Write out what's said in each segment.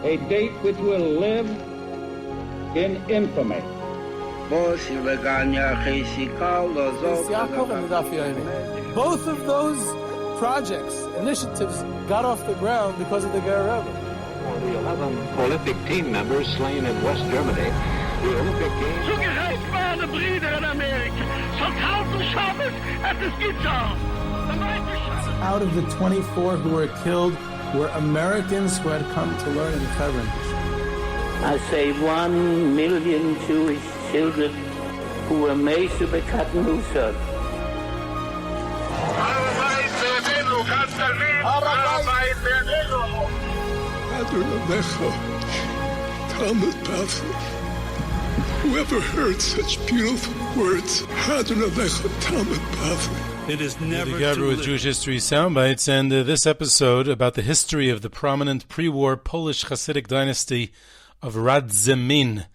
A date which will live in infamy. Rav Yaakov and Rav Yaakov. Both of those projects, initiatives, got off the ground because of the Ger Rebbe. For the 11 Olympic team members slain in West Germany, the Olympic Games... Zugerecht waren Brüder in Amerika. Schon 1000 Shabbos hat es getan. Out of the 24 who were killed were Americans who had come to learn in Hebron. I say 1 million Jewish children who were made to be cut loose. Whoever heard such beautiful words? It is never together with Jewish History Soundbites, and this episode about the history of the prominent pre-war Polish Chassidic Dynasty of Radzymin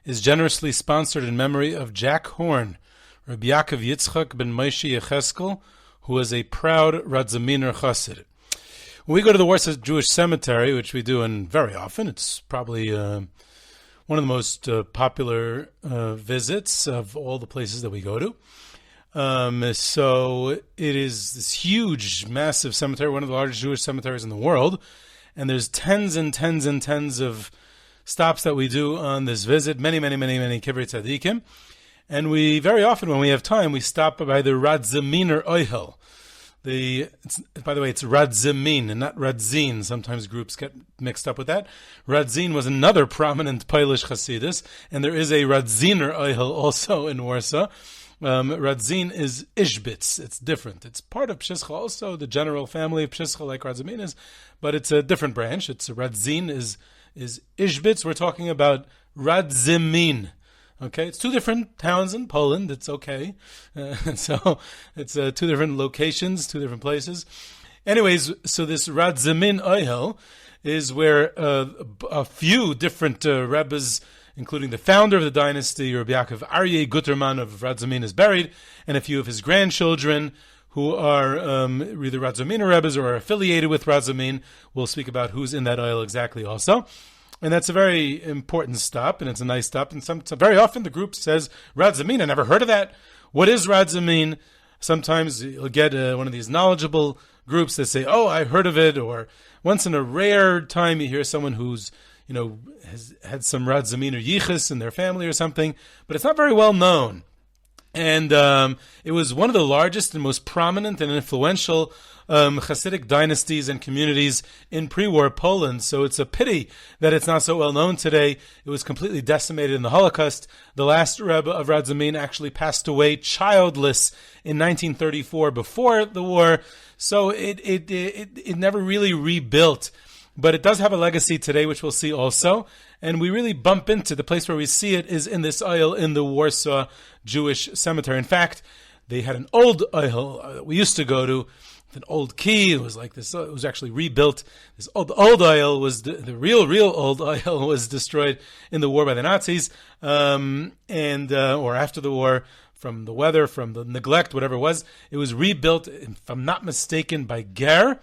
is generously sponsored in memory of Jack Horn, Rabbi Yaakov Yitzchak ben Moshe Yecheskel, who was a proud Radzyminer Chassid. When we go to the Warsaw Jewish Cemetery, which we do and very often, it's probably one of the most popular visits of all the places that we go to. So it is this huge, massive cemetery, one of the largest Jewish cemeteries in the world, and there's tens and tens and tens of stops that we do on this visit, many kivrei tzadikim, and we very often, when we have time, we stop by the Radzyminer Oihel. By the way, it's Radzymin and not Radzin. Sometimes groups get mixed up with that. Radzin was another prominent Polish chassidus, and there is a Radziner Oihel also in Warsaw. Radzin is Ishbitz. It's different. It's part of Pshischa also, the general family of Pshischa like Radzymin is, but it's a different branch. It's Radzin is Ishbitz. We're talking about Radzymin. Okay, it's two different towns in Poland. It's okay. So it's two different locations, two different places. Anyways, so this Radzymin Oihel is where a few different Rebbes, including the founder of the dynasty, Rav Yaakov Aryeh Guterman of Radzymin, is buried, and a few of his grandchildren who are either Radzyminer Rebbes or are affiliated with Radzymin. We'll speak about who's in that oil exactly also. And that's a very important stop, and it's a nice stop. And very often the group says, Radzymin, I never heard of that. What is Radzymin? Sometimes you'll get one of these knowledgeable groups that say, oh, I heard of it. Or once in a rare time you hear someone who's, has had some Radzyminer yichus in their family or something, but it's not very well known. And it was one of the largest and most prominent and influential Chassidic dynasties and communities in pre-war Poland. So it's a pity that it's not so well known today. It was completely decimated in the Holocaust. The last Rebbe of Radzymin actually passed away childless in 1934 before the war. So it never really rebuilt. But it does have a legacy today, which we'll see also. And we really bump into the place where we see it is in this aisle in the Warsaw Jewish Cemetery. In fact, they had an old aisle that we used to go to, with an old key. It was like this. It was actually rebuilt. This old aisle was the real old aisle was destroyed in the war by the Nazis, or after the war, from the weather, from the neglect, whatever it was. It was rebuilt, if I'm not mistaken, by Ger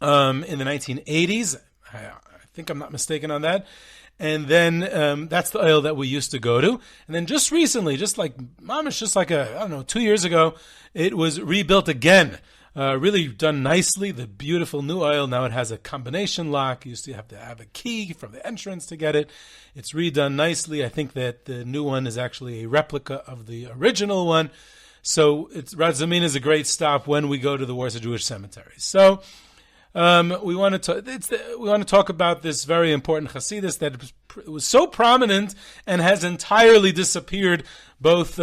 in the 1980s. I think I'm not mistaken on that. And then that's the oil that we used to go to. And then just recently, just like 2 years ago, it was rebuilt again. Really done nicely. The beautiful new oil. Now it has a combination lock. You used to have a key from the entrance to get it. It's redone nicely. I think that the new one is actually a replica of the original one. So Radzymin is a great stop when we go to the Warsaw Jewish Cemetery. So we want to talk about this very important chassidus that was so prominent and has entirely disappeared, both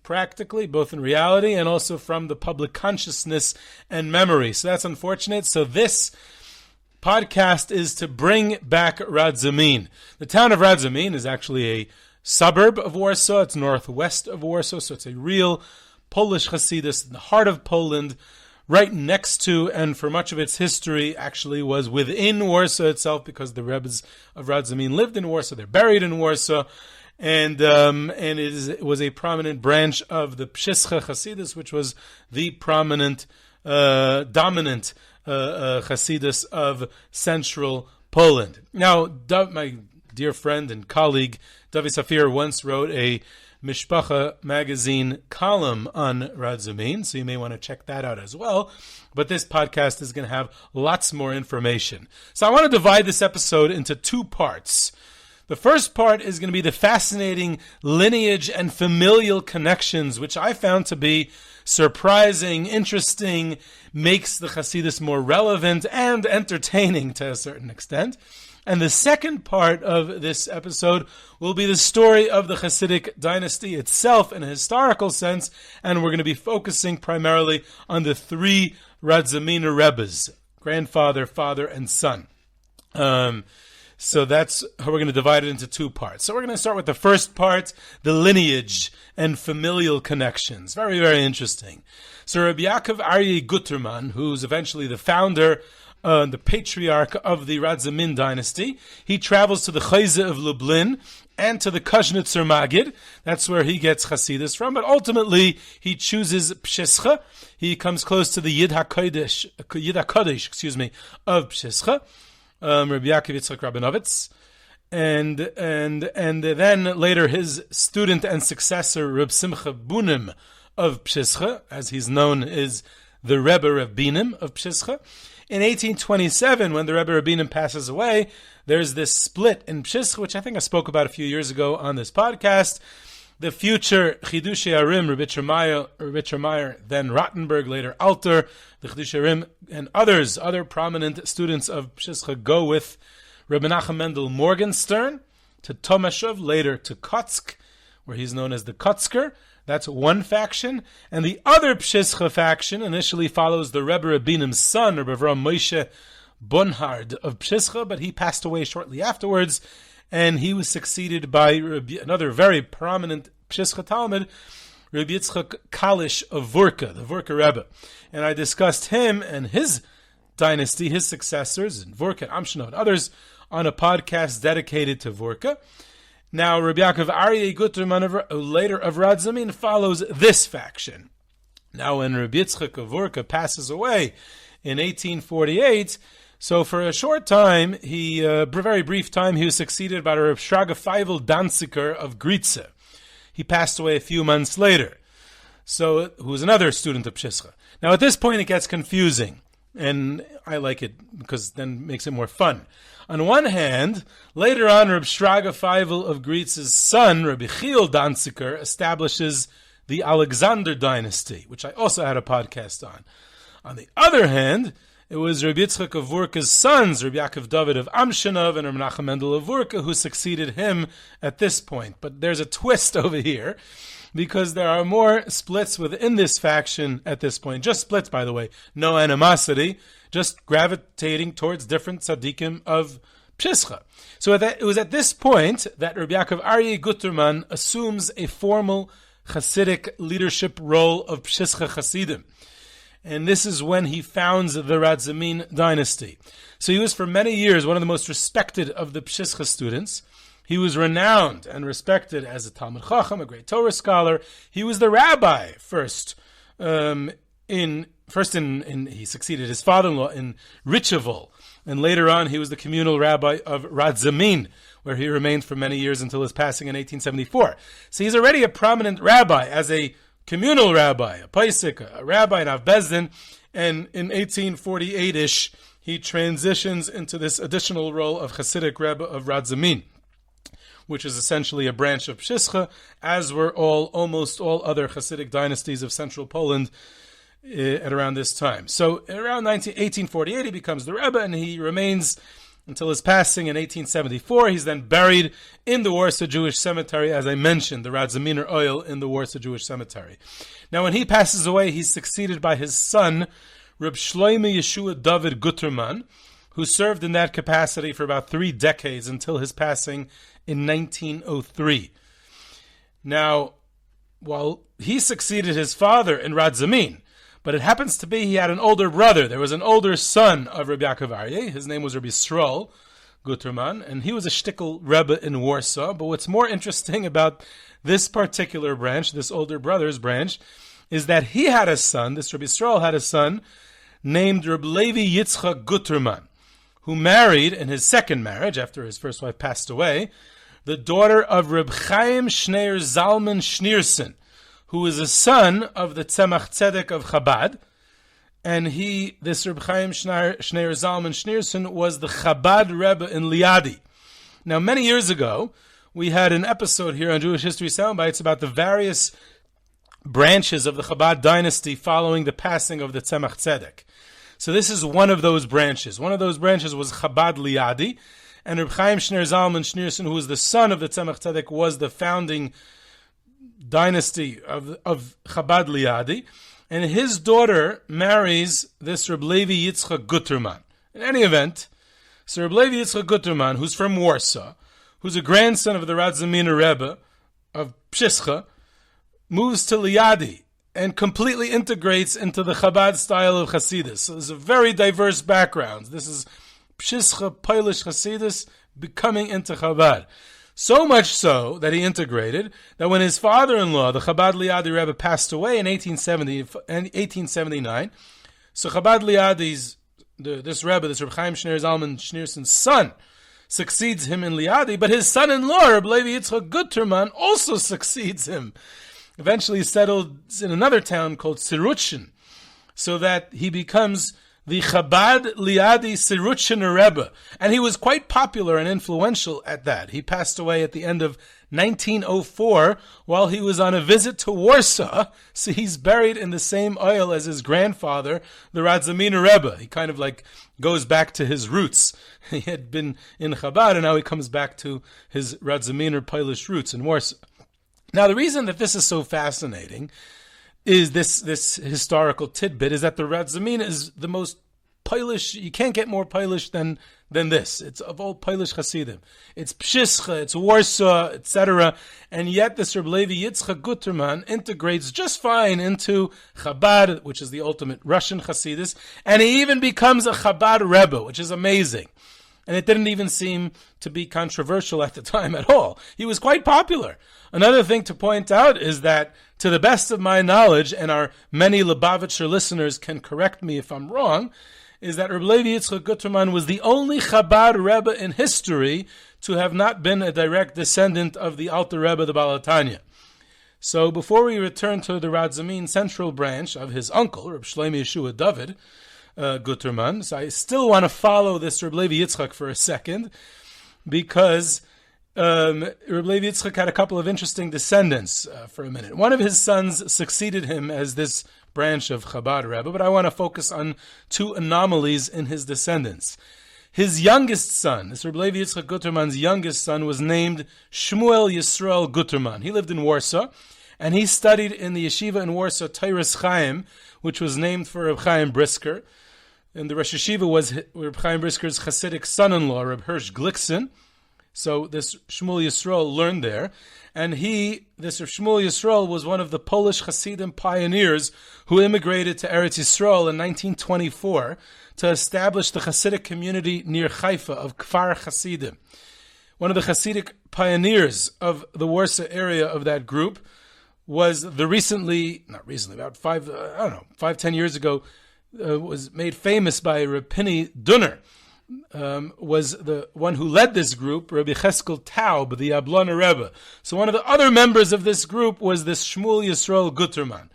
practically, both in reality, and also from the public consciousness and memory. So that's unfortunate. So this podcast is to bring back Radzymin. The town of Radzymin is actually a suburb of Warsaw. It's northwest of Warsaw, so it's a real Polish chassidus in the heart of Poland, right next to, and for much of its history, actually was within Warsaw itself, because the Rebbes of Radzymin lived in Warsaw. They're buried in Warsaw, and it was a prominent branch of the Pshischa Chassidic, which was the prominent dominant chassidus of central Poland. Now, my dear friend and colleague David Safir once wrote a Mishpacha magazine column on Radzymin, so you may want to check that out as well. But this podcast is going to have lots more information. So I want to divide this episode into two parts. The first part is going to be the fascinating lineage and familial connections, which I found to be surprising, interesting, makes the Chassidus more relevant and entertaining to a certain extent. And the second part of this episode will be the story of the Chassidic dynasty itself in a historical sense, and we're going to be focusing primarily on the three Radzymin Rebbes, grandfather, father, and son. So that's how we're going to divide it into two parts. So we're going to start with the first part, the lineage and familial connections. Very, very interesting. So Rav Yaakov Aryeh Guterman, who's eventually the founder, the patriarch of the Radzymin dynasty, he travels to the Chayze of Lublin and to the Kushnitzer Magid. That's where he gets Chassidus from. But ultimately, he chooses Pshischa. He comes close to the Yid HaKodesh, of Pshischa. Rabbi Yaakov Yitzchak Rabinovitz, and then later his student and successor Reb Simcha Bunim of Pshischa, as he's known, is the Rebbe Rabbinim of Pshischa. In 1827, when the Rebbe Rabbinim passes away, there's this split in Pshischa, which I think I spoke about a few years ago on this podcast. The future Chidushei Arim, Rebbe Meyer, then Rottenberg, later Alter, the Chidushei Arim, and other prominent students of Pshischa go with Rebbe Menachem Mendel Morgenstern to Tomashov, later to Kotsk, where he's known as the Kotzker. That's one faction. And the other Pshischa faction initially follows the Rebbe Rabbinim's son, Rebbe Avraham Moshe Bonhard of Pshischa, but he passed away shortly afterwards, and he was succeeded by another very prominent Pshischa Talmud, Rabbi Yitzchak Kalish of Vorka, the Vorka Rebbe. And I discussed him and his dynasty, his successors, and Vorka, Amshino, and others, on a podcast dedicated to Vorka. Now, Rabbi Yaakov Aryeh Guterman, later of Radzymin, follows this faction. Now, when Rabbi Yitzchak of Vorka passes away in 1848, so for a short time, very brief time, he was succeeded by Rav Shraga Feivel Danziger of Gritze. He passed away a few months later, so who was another student of Pshischa. Now at this point it gets confusing, and I like it because then it makes it more fun. On one hand, later on, Rav Shraga Feivel of Gritze's son, Rabbi Chiel Danziger, establishes the Alexander dynasty, which I also had a podcast on. On the other hand, it was Rabbi Yitzchak of Vorka's sons, Rabbi Yaakov David of Amshinov and Rabbi Menachem Mendel of Vorka, who succeeded him at this point. But there's a twist over here, because there are more splits within this faction at this point. Just splits, by the way. No animosity, just gravitating towards different tzaddikim of Pshischa. So it was at this point that Rabbi Yaakov Aryeh Guterman assumes a formal Chassidic leadership role of Pshischa Chassidim. And this is when he founds the Radzymin dynasty. So he was for many years one of the most respected of the Pshischa students. He was renowned and respected as a Talmud Chacham, a great Torah scholar. He was the rabbi first. He succeeded his father-in-law in Richevol, and later on he was the communal rabbi of Radzymin, where he remained for many years until his passing in 1874. So he's already a prominent rabbi as a communal rabbi, a paisik, a rabbi in Av Bezdin, and in 1848-ish, he transitions into this additional role of Chassidic Rebbe of Radzymin, which is essentially a branch of Pshischa, as were almost all other Chassidic dynasties of central Poland at around this time. So around 1848, he becomes the Rebbe, and he remains until his passing in 1874. He's then buried in the Warsaw Jewish Cemetery, as I mentioned, the Radzyminer oil in the Warsaw Jewish Cemetery. Now, when he passes away, he's succeeded by his son, Rav Shlomo Yehoshua David Guterman, who served in that capacity for about 3 decades until his passing in 1903. Now, while he succeeded his father in Radzymin, but it happens to be he had an older brother. There was an older son of Rabbi Yaakov Aryeh. His name was Rabbi Yisrael Guterman, and he was a shtickle Rebbe in Warsaw. But what's more interesting about this particular branch, this older brother's branch, is that he had a son, this Rabbi Yisrael had a son, named Reb Levi Yitzchak Guterman, who married, in his second marriage, after his first wife passed away, the daughter of Reb Chaim Shneir Zalman Schneerson, who is a son of the Tzemach Tzedek of Chabad. And this Reb Chaim Shneir Zalman Schneerson was the Chabad Rebbe in Liadi. Now, many years ago, we had an episode here on Jewish History Soundbites about the various branches of the Chabad dynasty following the passing of the Tzemach Tzedek. So this is one of those branches. One of those branches was Chabad Liadi, and Reb Chaim Shneir Zalman Schneerson, who was the son of the Tzemach Tzedek, was the founding dynasty of Chabad Liadi, and his daughter marries this Reb Levi Yitzchak Guterman. In any event, so Reb Levi Yitzchak Guterman, who's from Warsaw, who's a grandson of the Radzymin Rebbe of Pshischa, moves to Liadi and completely integrates into the Chabad style of chassidus. So there's a very diverse background. This is Pshischa Polish chassidus becoming into Chabad. So much so that he integrated that when his father-in-law, the Chabad Liadi Rebbe, passed away in 1879, so Chabad Liadi's, this Rebbe, this Reb Chaim Shneir Zalman Schneerson's son, succeeds him in Liadi, but his son-in-law, Reb Levi Yitzchak Guterman, also succeeds him. Eventually he settled in another town called Siruchin, so that he becomes the Chabad Liadi Siruchin Rebbe. And he was quite popular and influential at that. He passed away at the end of 1904 while he was on a visit to Warsaw. So he's buried in the same oil as his grandfather, the Radzymin Rebbe. He kind of like goes back to his roots. He had been in Chabad and now he comes back to his Radzymin Polish roots in Warsaw. Now, the reason that this is so fascinating is this historical tidbit is that the Radzymin is the most Polish. You can't get more Polish than this. It's of all Polish Chassidim. It's Pshischa, it's Warsaw, etc. And yet this Reb Levi Yitzchak Guterman integrates just fine into Chabad, which is the ultimate Russian Chassidus, and he even becomes a Chabad Rebbe, which is amazing. And it didn't even seem to be controversial at the time at all. He was quite popular. Another thing to point out is that, to the best of my knowledge, and our many Lubavitcher listeners can correct me if I'm wrong, is that Reb Levi Yitzchak Guterman was the only Chabad Rebbe in history to have not been a direct descendant of the Alter Rebbe, the Baal HaTanya. So before we return to the Radzymin central branch of his uncle, Rav Shlomo Yehoshua David Guterman, so I still want to follow this Reb Levi Yitzchak for a second, because Reb Levi Yitzchak had a couple of interesting descendants for a minute. One of his sons succeeded him as this branch of Chabad Rebbe, but I want to focus on two anomalies in his descendants. His youngest son, this Reb Levi Yitzchak Guterman's youngest son, was named Shmuel Yisrael Guterman. He lived in Warsaw, and he studied in the yeshiva in Warsaw, Teiras Chaim, which was named for Reb Chaim Brisker. And the Rosh Yeshiva was Reb Chaim Brisker's Chassidic son-in-law, Reb Hirsch Glickson. So this Shmuel Yisrael learned there. And this Shmuel Yisrael was one of the Polish Hasidim pioneers who immigrated to Eretz Yisrael in 1924 to establish the Hasidic community near Haifa of Kfar Hasidim. One of the Hasidic pioneers of the Warsaw area of that group was about 5-10 years ago, was made famous by Rapini Dunner, was the one who led this group, Rabbi Cheskel Taub, the Yablona Rebbe. So one of the other members of this group was this Shmuel Yisrael Guterman.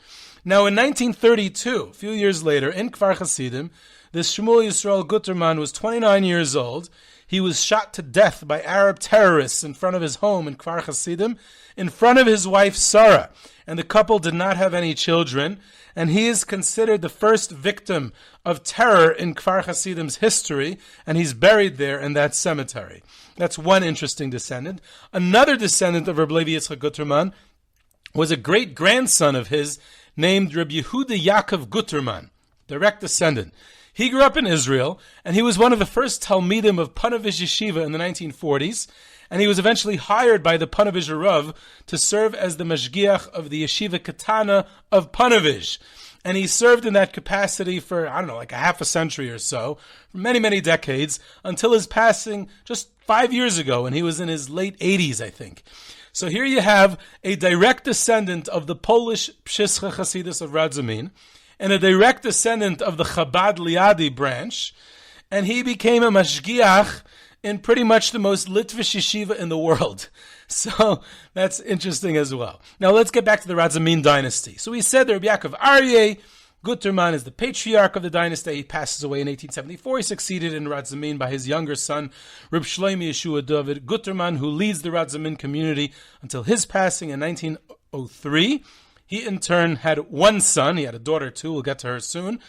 Now in 1932, a few years later, in Kfar Hasidim, this Shmuel Yisrael Guterman was 29 years old. He was shot to death by Arab terrorists in front of his home in Kfar Hasidim, in front of his wife Sarah. And the couple did not have any children. And he is considered the first victim of terror in Kfar Hasidim's history, and he's buried there in that cemetery. That's one interesting descendant. Another descendant of Reb Levi Yitzchak Guterman was a great-grandson of his named Reb Yehuda Yaakov Guterman, direct descendant. He grew up in Israel, and he was one of the first Talmidim of Panovich Yeshiva in the 1940s, and he was eventually hired by the Panovich Rav to serve as the Mashgiach of the Yeshiva Katana of Panovich. And he served in that capacity for, like a half a century or so, for many, many decades, until his passing just 5 years ago, when he was in his late 80s, I think. So here you have a direct descendant of the Polish Pshischa Chassidic of Radzymin, and a direct descendant of the Chabad Liadi branch, and he became a mashgiach in pretty much the most Litvish yeshiva in the world. So that's interesting as well. Now let's get back to the Radzymin dynasty. So we said that Rav Yaakov Aryeh Guterman is the patriarch of the dynasty. He passes away in 1874. He succeeded in Radzymin by his younger son, Rav Shlomo Yehoshua David Guterman, who leads the Radzymin community until his passing in 1903. He in turn had one son. He had a daughter too. We'll get to her soon.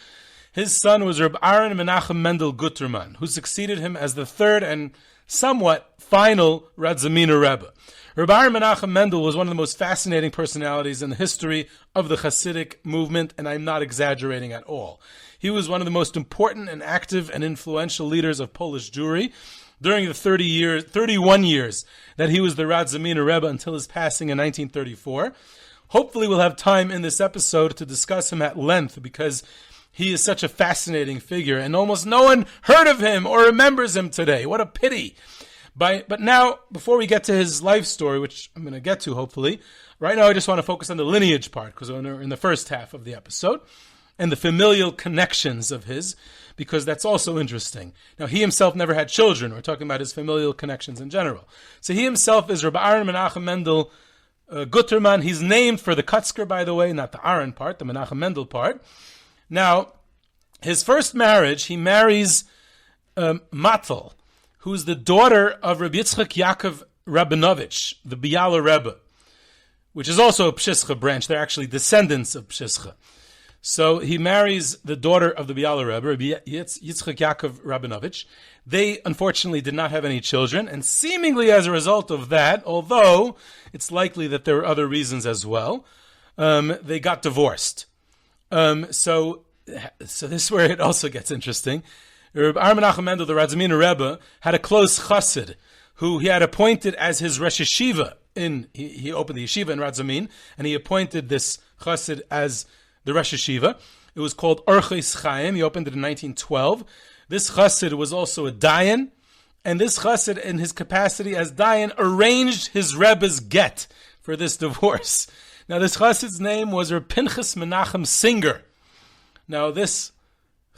His son was Rav Aharon Menachem Mendel Guterman, who succeeded him as the third and somewhat final Radzyminer Rebbe. Rav Aharon Menachem Mendel was one of the most fascinating personalities in the history of the Chassidic movement, and I'm not exaggerating at all. He was one of the most important and active and influential leaders of Polish Jewry during the 31 years that he was the Radzyminer Rebbe until his passing in 1934. Hopefully we'll have time in this episode to discuss him at length, because he is such a fascinating figure, and almost no one heard of him or remembers him today. What a pity. But now, before we get to his life story, which I'm going to get to hopefully, right now I just want to focus on the lineage part, because we're in the first half of the episode, and the familial connections of his, because that's also interesting. Now, he himself never had children. We're talking about his familial connections in general. So he himself is Rav Aharon Menachem Mendel Guterman. He's named for the Kutzker, by the way, not the Aaron part, the Menachem Mendel part. Now, his first marriage, he marries Matel, who's the daughter of Rabbi Yitzchak Yaakov Rabinovich, the Biala Rebbe, which is also a Pshischa branch. They're actually descendants of Pshischa. So he marries the daughter of the Biala Rebbe, Rabbi Yitzchak Yaakov Rabinovich. They, unfortunately, did not have any children, and seemingly as a result of that, although it's likely that there were other reasons as well, they got divorced. So this is where it also gets interesting. Rav Aharon Menachem Mendel, the Radzyminer Rebbe, had a close chassid who he had appointed as his Rosh Yeshiva. He opened the yeshiva in Radzymin, and he appointed this chassid as the Rosh Yeshiva. It was called Orchos Chaim. He opened it in 1912. This chassid was also a dayan, and this chassid, in his capacity as dayan, arranged his Rebbe's get for this divorce. Now, this chassid's name was Rav Pinchas Menachem Singer. Now, this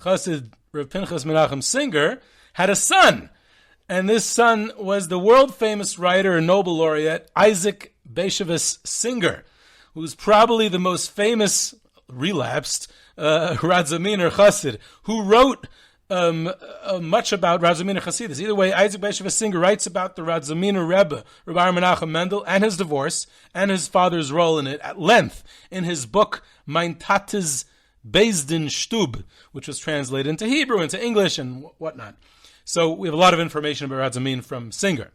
chassid, Rav Pinchas Menachem Singer, had a son, and this son was the world-famous writer and Nobel laureate Isaac Bashevis Singer, who's probably the most famous relapsed Radzyminer chassid, who wrote much about Radzyminer Chassidus. Either way, Isaac Bashevis Singer writes about the Radzyminer Rebbe, Rav Aharon Menachem Mendel, and his divorce, and his father's role in it at length in his book, Mein Tates Bezdin Stub, which was translated into Hebrew, into English, and whatnot. So we have a lot of information about Radzymin from Singer.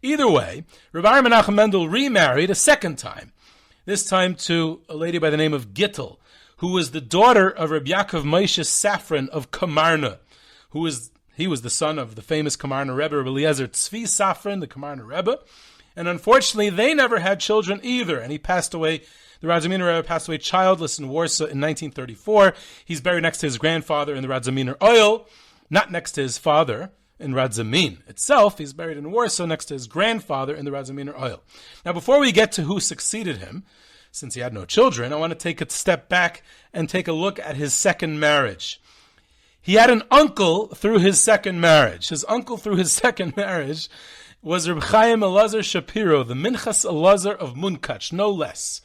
Either way, Rav Aharon Menachem Mendel remarried a second time, this time to a lady by the name of Gittel, who was the daughter of Rabbi Yaakov Moshe Safran of Kamarna, he was the son of the famous Kamarna Rebbe, Rabbi Eliezer Tzvi Safran, the Kamarna Rebbe, and unfortunately they never had children either, and he passed away. The Radzyminer Rebbe passed away childless in Warsaw in 1934. He's buried next to his grandfather in the Radzyminer Oil, not next to his father in Radzymin itself. He's buried in Warsaw next to his grandfather in the Radzyminer Oil. Now, before we get to who succeeded him, since he had no children, I want to take a step back and take a look at his second marriage. He had an uncle through his second marriage. His uncle through his second marriage was Reb Chaim Elazar Shapiro, the Minchas Elazar of Munkach, no less.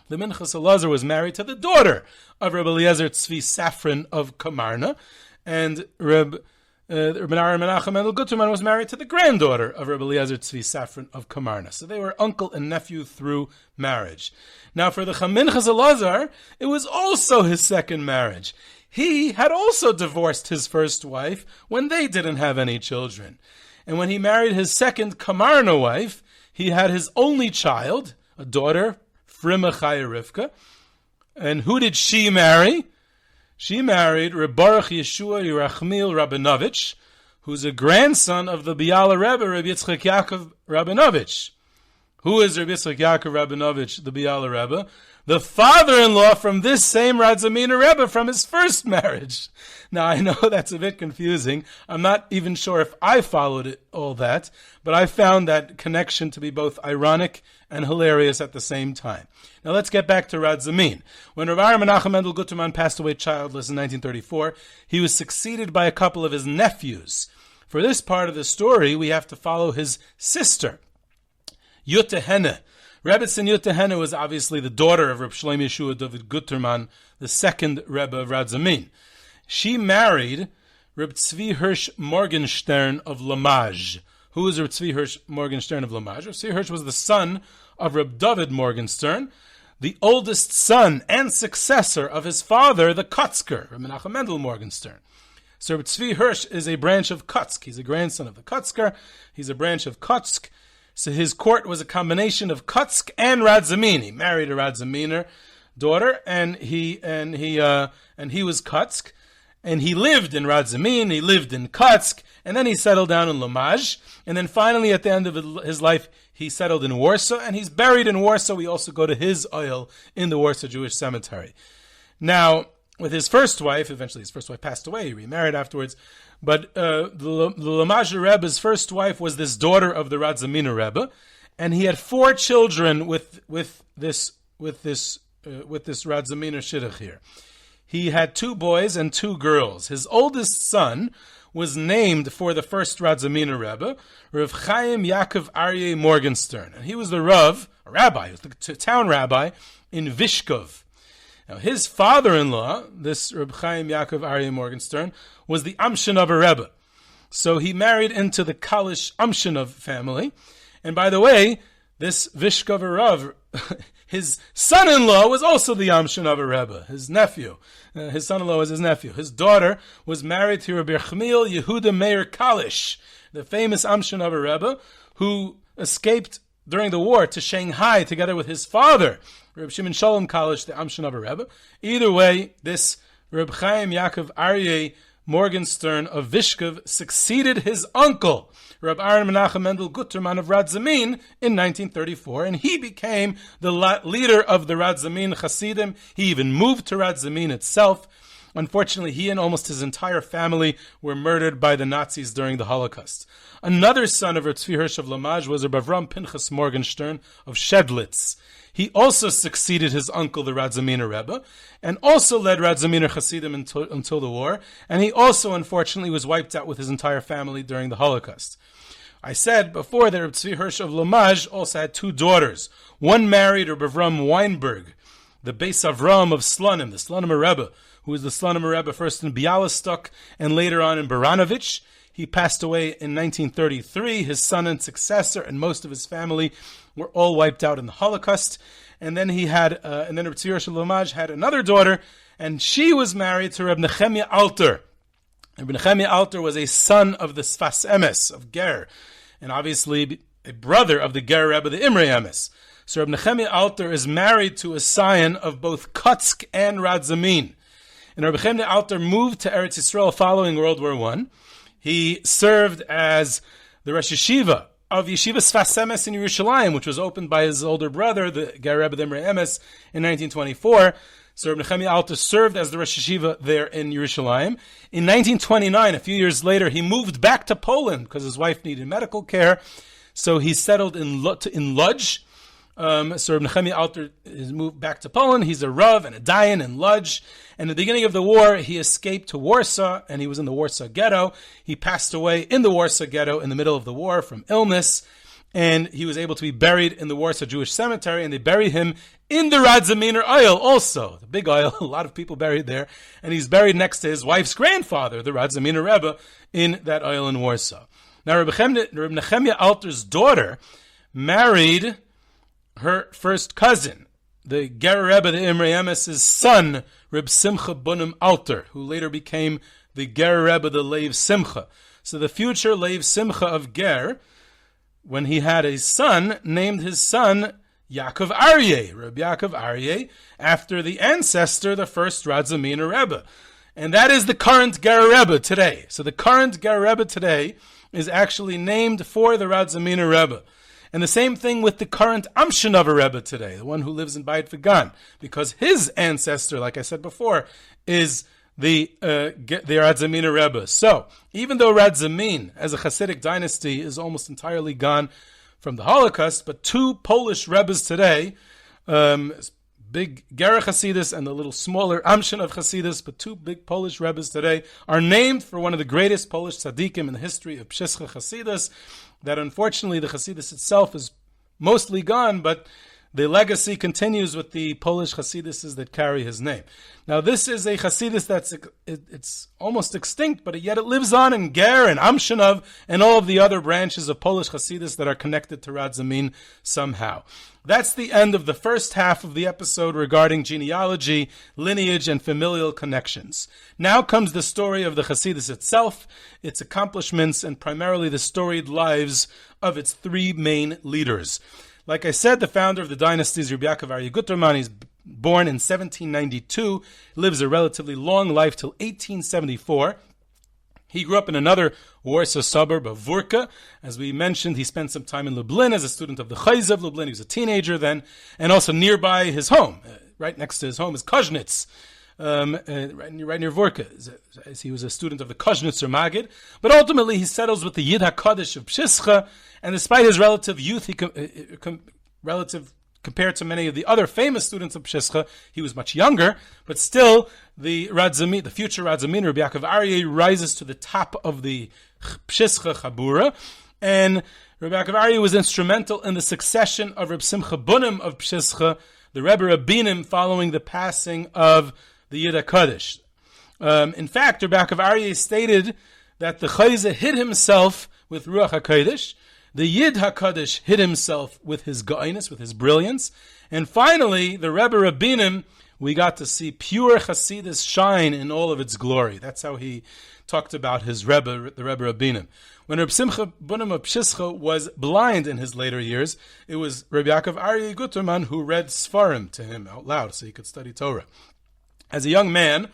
The Minchas Elazar was married to the daughter of Reb Eliezer Tzvi Safran of Kamarna, and Reb Aharon Menachem Mendel Guterman was married to the granddaughter of Reb Eliezer Tzvi Safran of Kamarna. So they were uncle and nephew through marriage. Now for the Minchas Elazar, it was also his second marriage. He had also divorced his first wife when they didn't have any children. And when he married his second Kamarna wife, he had his only child, a daughter, Frima Chaya Rivka. And who did she marry? She married Reb Baruch Yeshua Yerachmiel Rabinovich, who's a grandson of the Biala Rebbe, Reb Yitzchak Yaakov Rabinovich, Who is Rabbi Yitzchak Yaakov Rabinovich, the Biala Rebbe? The father-in-law from this same Radzymin Rebbe from his first marriage. Now, I know that's a bit confusing. I'm not even sure if I followed it, all that, but I found that connection to be both ironic and hilarious at the same time. Now, let's get back to Radzymin. When Rav Aharon Menachem Mendel Guterman passed away childless in 1934, he was succeeded by a couple of his nephews. For this part of the story, we have to follow his sister, Yutta Henne. Rebbetzin Yutta Henne was obviously the daughter of Rav Shlomo Yehoshua David Guterman, the second Rebbe of Radzymin. She married Reb Tzvi Hirsch Morgenstern of Lamage. Who is Reb Tzvi Hirsch Morgenstern of Lamage? Reb Tzvi Hirsch was the son of Reb David Morgenstern, the oldest son and successor of his father, the Kotzker, Reb Menachem Mendel Morgenstern. So Reb Tzvi Hirsch is a branch of Kotzk. He's a grandson of the Kotzker. He's a branch of Kotzk. So his court was a combination of Kotzk and Radzymin. He married a Radzyminer daughter, and he was Kotzk, and he lived in Radzymin. He lived in Kotzk, and then he settled down in Lamage, and then finally at the end of his life he settled in Warsaw, and he's buried in Warsaw. We also go to his oil in the Warsaw Jewish Cemetery. Now, with his first wife, eventually his first wife passed away. He remarried afterwards. But the Lamage Rebbe's first wife was this daughter of the Radzyminer Rebbe, and he had 4 children with this Radzyminer Shidduch here. He had 2 boys and 2 girls. His oldest son was named for the first Radzyminer Rebbe, Rav Chaim Yaakov Aryeh Morgenstern, and he was the rabbi, he was the town rabbi in Vishkov. Now, his father-in-law, this Reb Chaim Yaakov Aryeh Morgenstern, was the Amshinov Rebbe. So he married into the Kalish Amshinov family. And by the way, this Vishkov Rav, his son-in-law was also the Amshinov Rebbe, his nephew. His son-in-law was his nephew. His daughter was married to Rabbi Chmiel Yehuda Meir Kalish, the famous Amshinov Rebbe, who escaped during the war to Shanghai together with his father, Reb Shimon Shalom Kalish, the Amshinov Rebbe. Either way, this Reb Chaim Yaakov Aryeh Morgenstern of Vishkov succeeded his uncle, Rav Aharon Menachem Mendel Guterman of Radzymin, in 1934, and he became the leader of the Radzymin Chassidim. He even moved to Radzymin itself. Unfortunately, he and almost his entire family were murdered by the Nazis during the Holocaust. Another son of Reb Tzvi Hirsch of Lamage was Reb Avram Pinchas Morgenstern of Shedlitz. He also succeeded his uncle, the Radzyminer Rebbe, and also led Radzyminer Chassidim until the war, and he also, unfortunately, was wiped out with his entire family during the Holocaust. I said before that Reb Tzvi Hirsch of Lamage also had 2 daughters. One married Reb Avram Weinberg, the Beis Avram of Slonim, the Slonim Rebbe, who was the Slonim Rebbe first in Bialystok and later on in Baranovich. He passed away in 1933. His son and successor and most of his family were all wiped out in the Holocaust. And then Reb Tzvi Hirsch of Lamage had another daughter, and she was married to Reb Nechemia Alter. Reb Nechemia Alter was a son of the Sfas Emes of Ger, and obviously a brother of the Ger Rebbe, the Imre Emes. So Reb Nechemia Alter is married to a scion of both Kotzk and Radzymin. And Reb Nechemia Alter moved to Eretz Yisrael following World War I. He served as the Rosh Yeshiva of Yeshiva Sfas Emes in Yerushalayim, which was opened by his older brother, the Ger Rebbe, the Imre Emes, in 1924. So Reb Nechemia Alter served as the Rosh Yeshiva there in Yerushalayim. In 1929, a few years later, he moved back to Poland because his wife needed medical care. So he settled in Lodz. So Reb Nechemia Alter is moved back to Poland. He's a Rav and a Dayan in Lodz. And at the beginning of the war, he escaped to Warsaw, and he was in the Warsaw Ghetto. He passed away in the Warsaw Ghetto in the middle of the war from illness, and he was able to be buried in the Warsaw Jewish Cemetery, and they buried him in the Radzyminer oil also, the big oil, a lot of people buried there, and he's buried next to his wife's grandfather, the Radzyminer Rebbe, in that oil in Warsaw. Now, Reb Nechemia Alter's daughter married her first cousin, the Ger Rebbe, the Imre Emes' son, Reb Simcha Bunim Alter, who later became the Ger Rebbe, the Leiv Simcha. So the future Leiv Simcha of Ger, when he had a son, named his son Yaakov Aryeh, Reb Yaakov Aryeh, after the ancestor, the first Radzyminer Rebbe. And that is the current Ger Rebbe today. So the current Ger Rebbe today is actually named for the Radzyminer Rebbe. And the same thing with the current Amshinover Rebbe today, the one who lives in Bayit Vegan, because his ancestor, like I said before, is the Radzymin Rebbe. So, even though Radzymin, as a Chassidic dynasty, is almost entirely gone from the Holocaust, but two Polish Rebbes today, big Gera Chassidus and the little smaller Amshin of Chassidus, but two big Polish Rebbes today are named for one of the greatest Polish tzaddikim in the history of Pshischa Chassidus, that unfortunately the Chassidus itself is mostly gone, but the legacy continues with the Polish Chassiduses that carry his name. Now this is a Chassidus it's almost extinct, but yet it lives on in Ger and Amshinov and all of the other branches of Polish Chassidus that are connected to Radzymin somehow. That's the end of the first half of the episode regarding genealogy, lineage, and familial connections. Now comes the story of the Chassidus itself, its accomplishments, and primarily the storied lives of its three main leaders. Like I said, the founder of the dynasty is Rav Yaakov Aryeh Guterman. He's born in 1792, lives a relatively long life till 1874. He grew up in another Warsaw suburb of Vurka. As we mentioned, he spent some time in Lublin as a student of the chayz of Lublin. He was a teenager then, and also nearby his home, right next to his home, is Koznitz, right near Vurka. As he was a student of the Koznitzer Magid, but ultimately he settles with the Yid HaKadosh of Pshischa, and despite his relative youth, compared to many of the other famous students of Pshischa, he was much younger, but still the future Radzymin, Rav Yaakov Aryeh, rises to the top of the Pshischa Chabura, and Rav Yaakov Aryeh was instrumental in the succession of Reb Simcha Bunim of Pshischa, the Rebbe Rabbinim, following the passing of the Yid HaKadosh. In fact, Rav Yaakov Aryeh stated that the Chayze hid himself with Ruach HaKadosh, the Yid HaKadosh hid himself with his ga'inus, with his brilliance, and finally, the Rebbe Rabbinim, we got to see pure Chassidus shine in all of its glory. That's how he talked about his Rebbe, the Rebbe Rabbinim. When Reb Simcha Bunim of Pshischa was blind in his later years, it was Rav Yaakov Aryeh Guterman who read Sfarim to him out loud so he could study Torah. As a young man,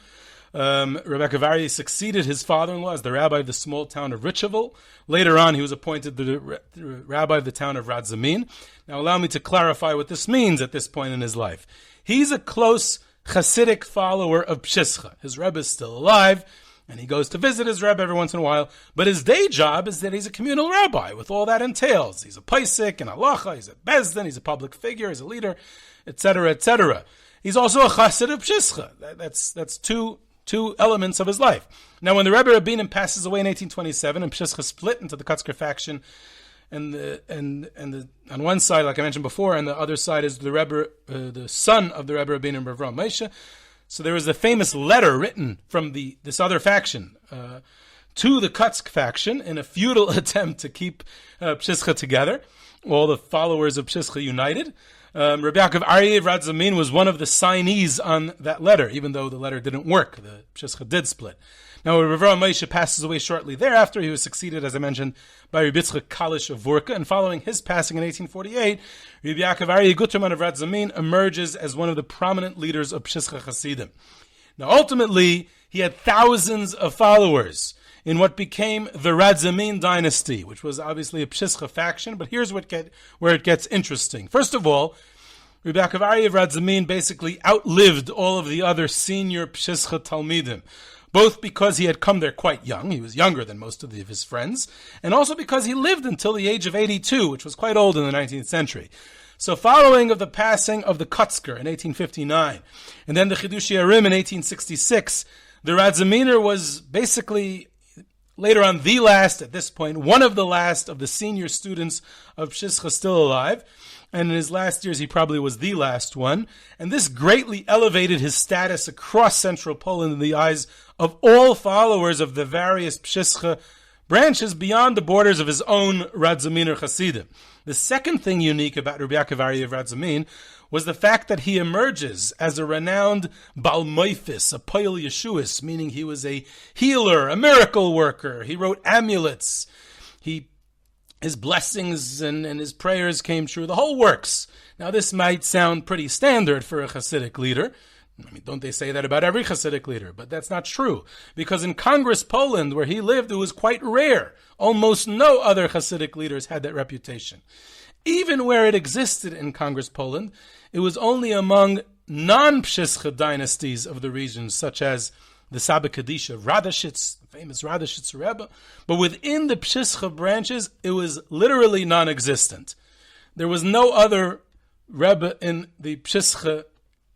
Rav Yaakov Aryeh succeeded his father-in-law as the rabbi of the small town of Richeville. Later on, he was appointed the rabbi of the town of Radzymin. Now, allow me to clarify what this means at this point in his life. He's a close Chassidic follower of Pshischa. His Rebbe is still alive, and he goes to visit his Rebbe every once in a while. But his day job is that he's a communal rabbi, with all that entails. He's a paisik and halacha, he's a bezdin, he's a public figure, he's a leader, etc., etc. He's also a chassid of Pshischa. That's two elements of his life. Now, when the Rebbe Rabbinim passes away in 1827, and Pshischa split into the Kutzker faction, and on one side, like I mentioned before, and the other side is the Rebbe, the son of the Rebbe Rabbinim, Rav Aharon Menachem Mendel. So there was a famous letter written from this other faction to the Kutzk faction in a futile attempt to keep Pshischa together, all the followers of Pshischa united. Rabbi Yaakov Aryeh of Radzymin was one of the signees on that letter, even though the letter didn't work. The Pshischa did split. Now, Rav Aharon Menachem passes away shortly thereafter. He was succeeded, as I mentioned, by Rabbi Yitzchak Kalish of Vurka, and following his passing in 1848, Rabbi Yaakov Aryeh Guterman of Radzymin emerges as one of the prominent leaders of Pshischa Chassidim. Now, ultimately, he had thousands of followers in what became the Radzymin dynasty, which was obviously a Pshischa faction, but here's where it gets interesting. First of all, Rabbi Yaakov Aryeh of Radzymin basically outlived all of the other senior Pshischa Talmidim, both because he had come there quite young, he was younger than most of his friends, and also because he lived until the age of 82, which was quite old in the 19th century. So following of the passing of the Kutzker in 1859, and then the Chidushei Arim in 1866, the Radzyminer was basically later on the last, at this point, one of the last of the senior students of Pshischa still alive. And in his last years, he probably was the last one. And this greatly elevated his status across central Poland in the eyes of all followers of the various Pshischa branches beyond the borders of his own Radzyminer Chassidim. The second thing unique about Rabbi Yaakov Aryeh of Radzymin was the fact that he emerges as a renowned Bal Moifis, a Poil Yeshuis, meaning he was a healer, a miracle worker. He wrote amulets. His blessings and his prayers came true. The whole works. Now, this might sound pretty standard for a Chassidic leader. I mean, don't they say that about every Chassidic leader? But that's not true. Because in Congress, Poland, where he lived, it was quite rare. Almost no other Chassidic leaders had that reputation. Even where it existed in Congress Poland, it was only among non-Pshischa dynasties of the region, such as the Saba Kadisha Radzymin, the famous Radzymin Rebbe. But within the Pshischa branches, it was literally non-existent. There was no other Rebbe in the Pshischa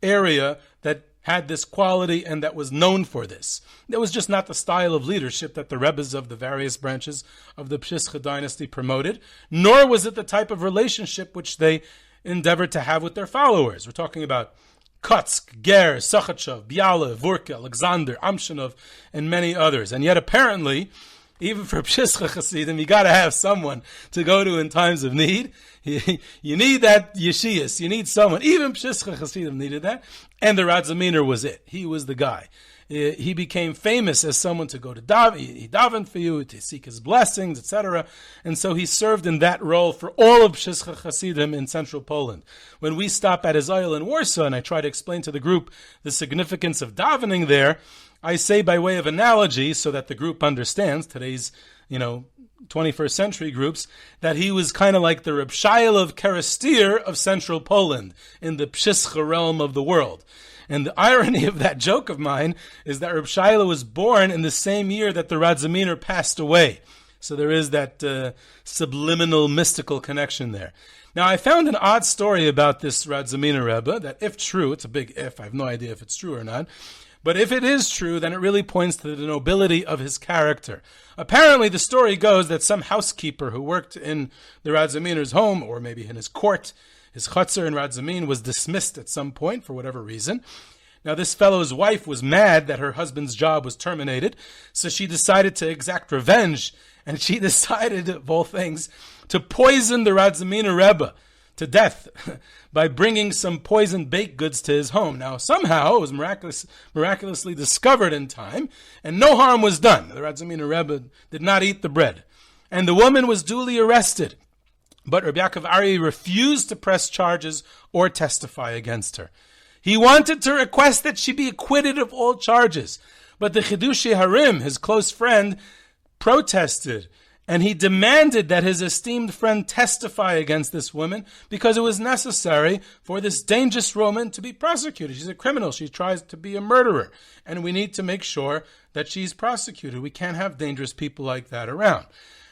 area that had this quality and that was known for this. It was just not the style of leadership that the Rebbes of the various branches of the Pshischa dynasty promoted, nor was it the type of relationship which they endeavored to have with their followers. We're talking about Kotsk, Ger, Sachachev, Biala, Vurka, Alexander, Amshinov, and many others. And yet apparently, even for Pshischa Chassidim, you got to have someone to go to in times of need. You need that Yeshias. You need someone. Even Pshischa Chassidim needed that. And the Radzyminer was it. He was the guy. He became famous as someone to go to daven. He davened for you, to seek his blessings, etc. And so he served in that role for all of Pshischa Chassidim in central Poland. When we stop at his oil in Warsaw, and I try to explain to the group the significance of davening there, I say by way of analogy, so that the group understands, today's, 21st century groups, that he was kind of like the Reb Shail of Kerestir of central Poland, in the Pshischa realm of the world. And the irony of that joke of mine is that Reb Shaila was born in the same year that the Radzyminer passed away. So there is that subliminal, mystical connection there. Now, I found an odd story about this Radzyminer Rebbe, that if true, it's a big if, I have no idea if it's true or not, but if it is true, then it really points to the nobility of his character. Apparently, the story goes that some housekeeper who worked in the Radzyminer's home, or maybe in his court, his chutzner in Radzymin, was dismissed at some point for whatever reason. Now, this fellow's wife was mad that her husband's job was terminated, so she decided to exact revenge, and she decided, of all things, to poison the Radzyminer Rebbe to death by bringing some poisoned baked goods to his home. Now, somehow, it was miraculously discovered in time, and no harm was done. The Radzyminer Rebbe did not eat the bread, and the woman was duly arrested. But Rav Yaakov Aryeh refused to press charges or testify against her. He wanted to request that she be acquitted of all charges. But the Chidushei Harim, his close friend, protested, and he demanded that his esteemed friend testify against this woman because it was necessary for this dangerous woman to be prosecuted. She's a criminal. She tries to be a murderer. And we need to make sure that she's prosecuted. We can't have dangerous people like that around.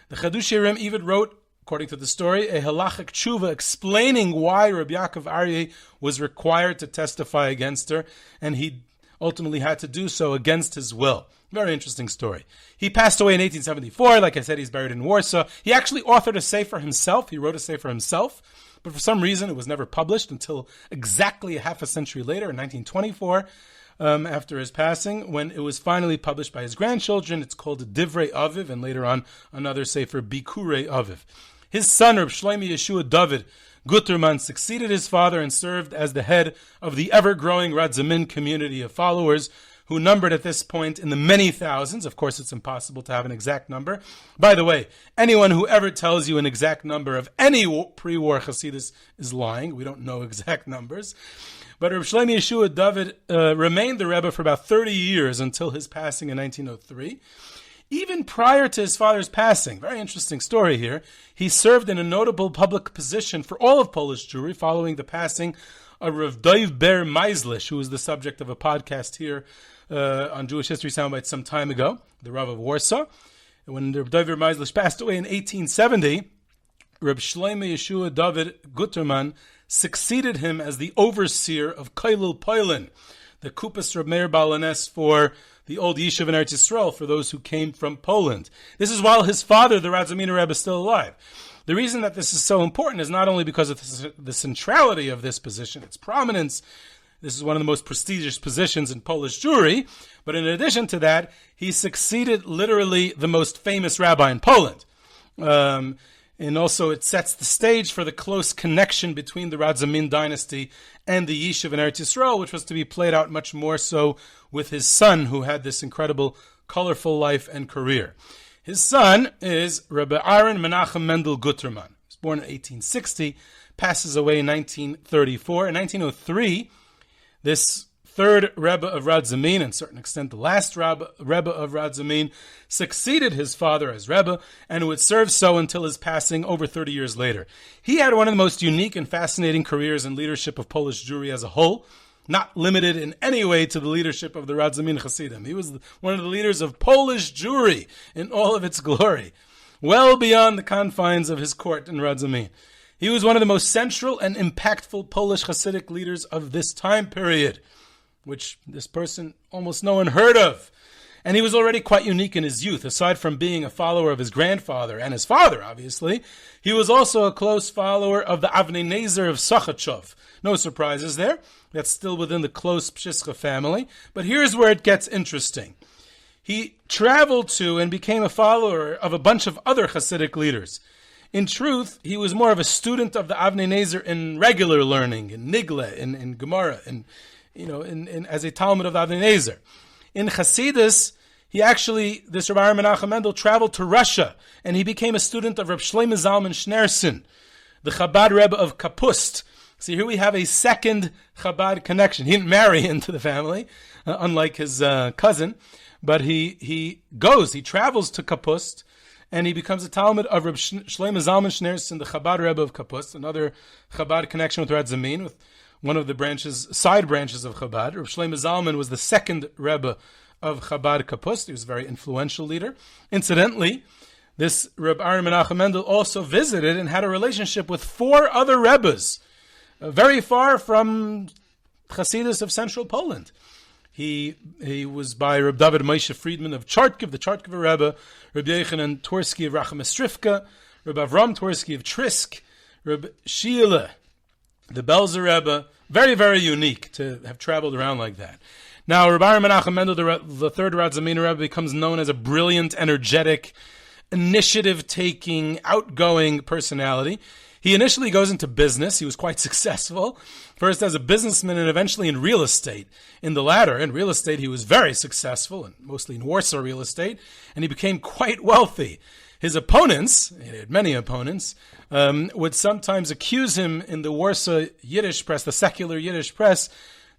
The Chidushei Harim even wrote, according to the story, a halachic tshuva explaining why Rav Yaakov Aryeh was required to testify against her, and he ultimately had to do so against his will. Very interesting story. He passed away in 1874. Like I said, he's buried in Warsaw. He actually authored a sefer himself. He wrote a sefer himself, but for some reason it was never published until exactly a half a century later, in 1924, after his passing, when it was finally published by his grandchildren. It's called Divrei Aviv, and later on another sefer, Bikurei Aviv. His son, Rav Shlomo Yehoshua David Guterman, succeeded his father and served as the head of the ever-growing Radzymin community of followers, who numbered at this point in the many thousands. Of course, it's impossible to have an exact number. By the way, anyone who ever tells you an exact number of any pre-war chassidus is lying. We don't know exact numbers. But Rav Shlomo Yehoshua David remained the Rebbe for about 30 years until his passing in 1903. Even prior to his father's passing, very interesting story here, he served in a notable public position for all of Polish Jewry following the passing of Rav Dov Ber Meislish, who was the subject of a podcast here on Jewish History Soundbite some time ago, the Rav of Warsaw. When Rav Dov Ber Meislish passed away in 1870, Rav Shlomo Yehoshua David Guterman succeeded him as the overseer of Koilel Poilin, the Kupas Reb Meir Balanes for the old Yishuv in Eretz Yisrael, for those who came from Poland. This is while his father, the Radzyminer Rebbe, is still alive. The reason that this is so important is not only because of the centrality of this position, its prominence. This is one of the most prestigious positions in Polish Jewry, but in addition to that, he succeeded literally the most famous rabbi in Poland. And also it sets the stage for the close connection between the Radzymin dynasty and the Yishuv in Eretz Yisrael, which was to be played out much more so with his son, who had this incredible, colorful life and career. His son is Rav Aharon Menachem Mendel Guterman. He was born in 1860, passes away in 1934. In 1903, this third Rebbe of Radzymin, and to a certain extent the last Rebbe of Radzymin, succeeded his father as Rebbe, and would serve so until his passing over 30 years later. He had one of the most unique and fascinating careers in leadership of Polish Jewry as a whole, not limited in any way to the leadership of the Radzymin Chassidim. He was one of the leaders of Polish Jewry in all of its glory, well beyond the confines of his court in Radzymin. He was one of the most central and impactful Polish Chassidic leaders of this time period, which this person almost no one heard of. And he was already quite unique in his youth. Aside from being a follower of his grandfather and his father, obviously, he was also a close follower of the Avnei Nezer of Sochachov. No surprises there. That's still within the close Pshischa family. But here's where it gets interesting. He traveled to and became a follower of a bunch of other Chassidic leaders. In truth, he was more of a student of the Avnei Nezer in regular learning, in Nigle, in Gemara, as a Talmud of the Avnei Nezer. In chassidus, this Rav Aharon Menachem Mendel traveled to Russia, and he became a student of Rav Shlomo Yehoshua, the Chabad Rebbe of Kapust. So here we have a second Chabad connection. He didn't marry into the family, unlike his cousin, but he travels to Kapust, and he becomes a Talmud of Rav Shlomo Yehoshua, the Chabad Rebbe of Kapust, another Chabad connection with Radzymin, with one of the side branches of Chabad. Rav Shlomo Zalman was the second Rebbe of Chabad Kapust. He was a very influential leader. Incidentally, this Rav Aharon Menachem Mendel also visited and had a relationship with 4 other Rebbes, very far from Chassidus of central Poland. He was by Reb David Moshe Friedman of Charkiv, the Charkiver Rebbe, Reb Yochanan Tursky of Rachamistrivka, Reb Avram Tursky of Trisk, Reb Sheila, the Belzer Rebbe. Very, very unique to have traveled around like that. Now, Rav Aharon Menachem Mendel, the third Radzymin Rebbe, becomes known as a brilliant, energetic, initiative-taking, outgoing personality. He initially goes into business. He was quite successful, first as a businessman and eventually in real estate. In the latter, in real estate, he was very successful, and mostly in Warsaw real estate, and he became quite wealthy. His opponents, he had many opponents, would sometimes accuse him in the Warsaw Yiddish press, the secular Yiddish press,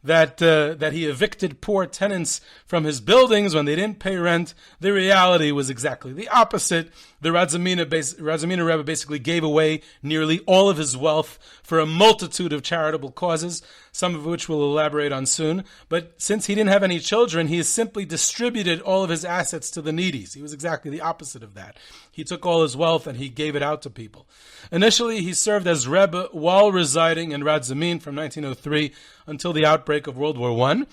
that he evicted poor tenants from his buildings when they didn't pay rent. The reality was exactly the opposite. The Radzymin Rebbe basically gave away nearly all of his wealth for a multitude of charitable causes, some of which we'll elaborate on soon. But since he didn't have any children, he simply distributed all of his assets to the needies. He was exactly the opposite of that. He took all his wealth and he gave it out to people. Initially, he served as Rebbe while residing in Radzymin from 1903 until the outbreak of World War I.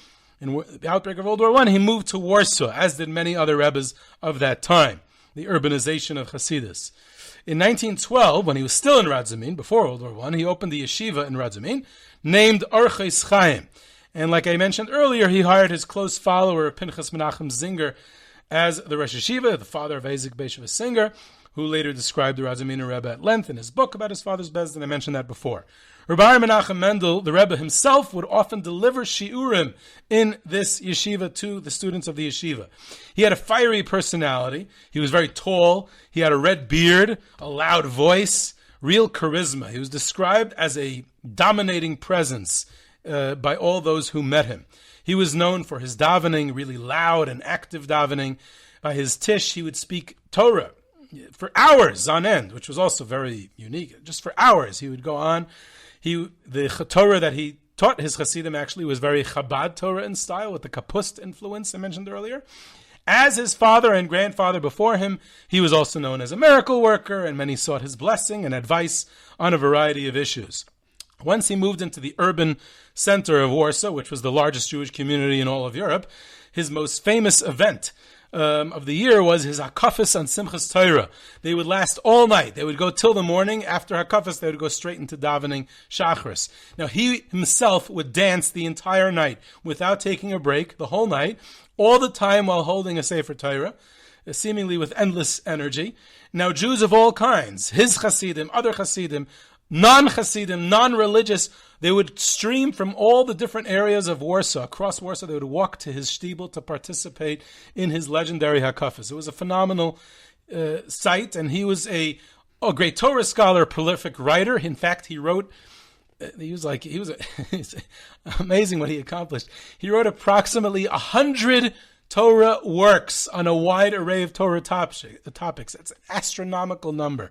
In the outbreak of World War I, he moved to Warsaw, as did many other Rebbes of that time, the urbanization of Chassidus. In 1912, when he was still in Radzymin, before World War I, he opened the yeshiva in Radzymin, named Orches Chaim. And like I mentioned earlier, he hired his close follower, Pinchas Menachem Zinger, as the Rosh Yeshiva, the father of Isaac Beishev Singer, who later described the Radzymin Rebbe at length in his book about his father's Bezdin. I mentioned that before. Rav Aharon Menachem Mendel, the Rebbe himself, would often deliver shiurim in this yeshiva to the students of the yeshiva. He had a fiery personality. He was very tall. He had a red beard, a loud voice, real charisma. He was described as a dominating presence by all those who met him. He was known for his davening, really loud and active davening. By his tish, he would speak Torah for hours on end, which was also very unique. Just for hours, he would go on. The Torah that he taught his Chassidim actually was very Chabad Torah in style, with the Kapust influence I mentioned earlier. As his father and grandfather before him, he was also known as a miracle worker, and many sought his blessing and advice on a variety of issues. Once he moved into the urban center of Warsaw, which was the largest Jewish community in all of Europe, his most famous event of the year was his Hakafos on Simchas Torah. They would last all night. They would go till the morning. After Hakafos, they would go straight into davening Shachris. Now, he himself would dance the entire night without taking a break, the whole night, all the time while holding a Sefer Torah, seemingly with endless energy. Now, Jews of all kinds, his Chassidim, other Chassidim, non-Chassidim, non-religious, they would stream from all the different areas of Warsaw. Across Warsaw, they would walk to his shtibel to participate in his legendary Hakafos. It was a phenomenal sight, and he was a great Torah scholar, prolific writer. In fact, he wrote It's amazing what he accomplished. He wrote approximately 100 Torah works on a wide array of Torah topics. That's an astronomical number.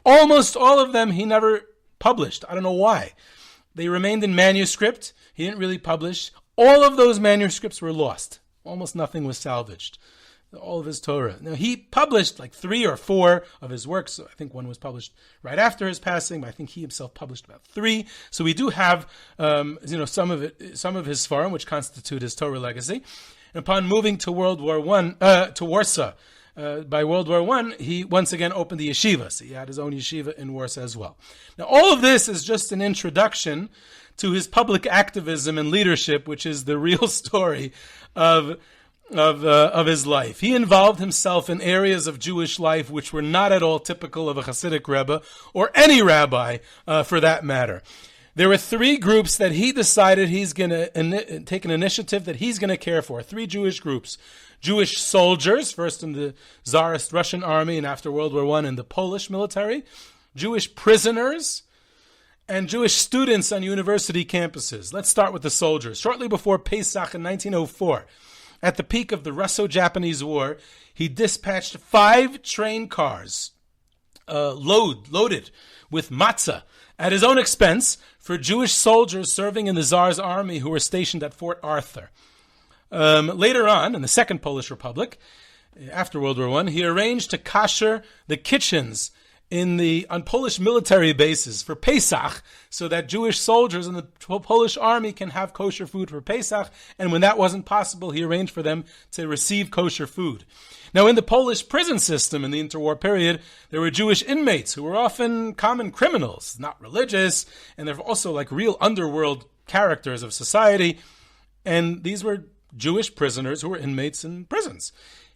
Almost all of them he never published. I don't know why. They remained in manuscript. He didn't really publish. All of those manuscripts were lost. Almost nothing was salvaged. All of his Torah. Now, he published like 3 or 4 of his works. I think one was published right after his passing, but I think he himself published about 3. So we do have, some of his Sfarim, which constitute his Torah legacy. And upon moving to to Warsaw, by World War I, he once again opened the yeshiva. So he had his own yeshiva in Warsaw as well. Now, all of this is just an introduction to his public activism and leadership, which is the real story of his life. He involved himself in areas of Jewish life which were not at all typical of a Hasidic Rebbe, or any rabbi for that matter. There were 3 groups that he decided he's going to take an initiative that he's going to care for. 3 Jewish groups. Jewish soldiers, first in the Tsarist Russian army and after World War I in the Polish military. Jewish prisoners, and Jewish students on university campuses. Let's start with the soldiers. Shortly before Pesach in 1904, at the peak of the Russo-Japanese War, he dispatched 5 train cars loaded with matzah at his own expense for Jewish soldiers serving in the Tsar's army who were stationed at Fort Arthur. Later on, in the Second Polish Republic, after World War I, he arranged to kosher the kitchens on Polish military bases for Pesach, so that Jewish soldiers in the Polish army can have kosher food for Pesach, and when that wasn't possible, he arranged for them to receive kosher food. Now, in the Polish prison system in the interwar period, there were Jewish inmates who were often common criminals, not religious, and they're also like real underworld characters of society, and these were Jewish prisoners who were inmates in prisons.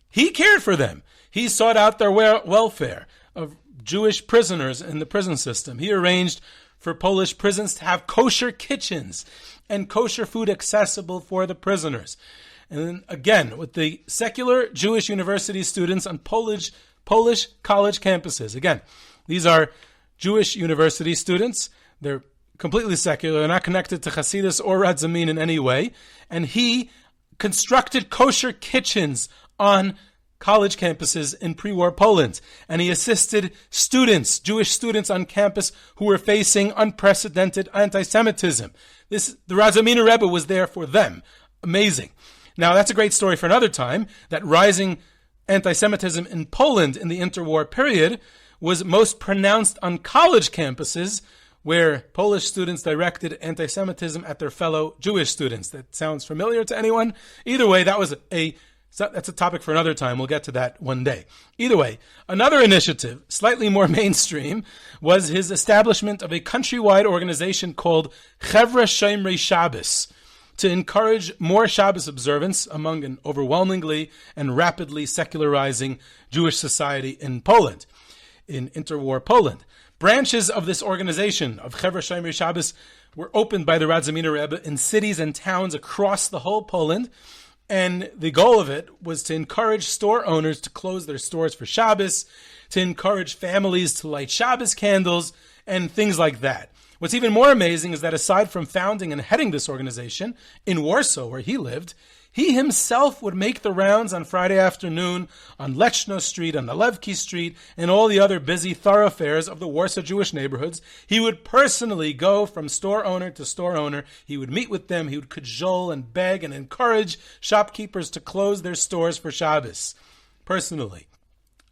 He cared for them. He sought out their welfare of Jewish prisoners in the prison system. He arranged for Polish prisons to have kosher kitchens and kosher food accessible for the prisoners. And then again, with the secular Jewish university students on Polish college campuses. Again, these are Jewish university students. They're completely secular. They're not connected to chassidus or Radzymin in any way. And he constructed kosher kitchens on college campuses in pre-war Poland, and he assisted students, Jewish students on campus who were facing unprecedented anti-Semitism. The Radzymin Rebbe was there for them. Amazing. Now, that's a great story for another time, that rising anti-Semitism in Poland in the interwar period was most pronounced on college campuses, where Polish students directed anti-Semitism at their fellow Jewish students. That sounds familiar to anyone? Either way, that's a topic for another time. We'll get to that one day. Either way, another initiative, slightly more mainstream, was his establishment of a countrywide organization called Chevra Shomrei Shabbos, to encourage more Shabbos observance among an overwhelmingly and rapidly secularizing Jewish society in Poland, in interwar Poland. Branches of this organization, of Chevra Shomrei Shabbos, were opened by the Radzymin Rebbe in cities and towns across the whole Poland, and the goal of it was to encourage store owners to close their stores for Shabbos, to encourage families to light Shabbos candles, and things like that. What's even more amazing is that aside from founding and heading this organization in Warsaw, where he lived, he himself would make the rounds on Friday afternoon on Lechno Street, on Nalewki Street, and all the other busy thoroughfares of the Warsaw Jewish neighborhoods. He would personally go from store owner to store owner. He would meet with them. He would cajole and beg and encourage shopkeepers to close their stores for Shabbos, personally.